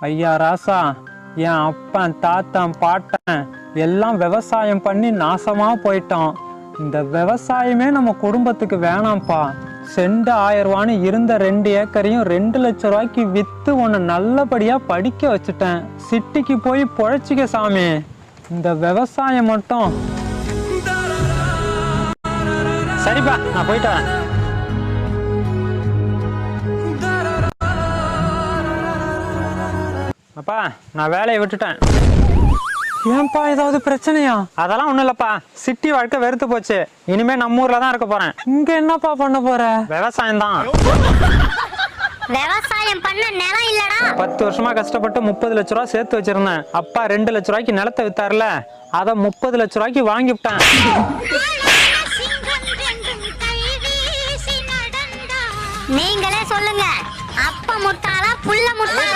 ஐயா ராசா, என் அப்பன் தாத்தன் பாட்டன் எல்லாம் விவசாயம் பண்ணி நாசமா போயிட்டோம். இந்த விவசாயமே நம்ம குடும்பத்துக்கு வேணாம்ப்பா. செண்டு 1000 ரூபான்னு இருந்த 2 ஏக்கரையும் 2 லட்சம் ரூபாய்க்கு வித்து உன்னை நல்லபடியா படிக்க வச்சுட்டேன். சிட்டிக்கு போய் பொழைச்சிக்க சாமி. இந்த விவசாயம் மட்டும் சரிப்பா, நான் போயிட்டேன். அப்பா, நான் வேலையை விட்டுட்டேன். ஏன்பா, ஏதாவது பிரச்சனையா? அதெல்லாம் ஒண்ணும் இல்லப்பா. சிட்டி வாழ்க்கை வெறுத்து போச்சு. இனிமே நம்ம ஊர்ல தான் இருக்க போறேன். இங்க என்னப்பா பண்ண போற? விவசாயம் தான். விவசாயம் பண்ண நிலம் இல்லடா. 10 வருஷமா கஷ்டப்பட்டு 30 லட்ச ரூபா சேர்த்து வச்சிருந்தேன். அப்பா 2 லட்ச ரூபாய்க்கு நிலத்தை வித்தாருல, அதை 30 லட்ச ரூபாய்க்கு வாங்கிவிட்டேன். நீங்களே சொல்லுங்க, அப்ப முட்டாளா புள்ள முட்டாளா?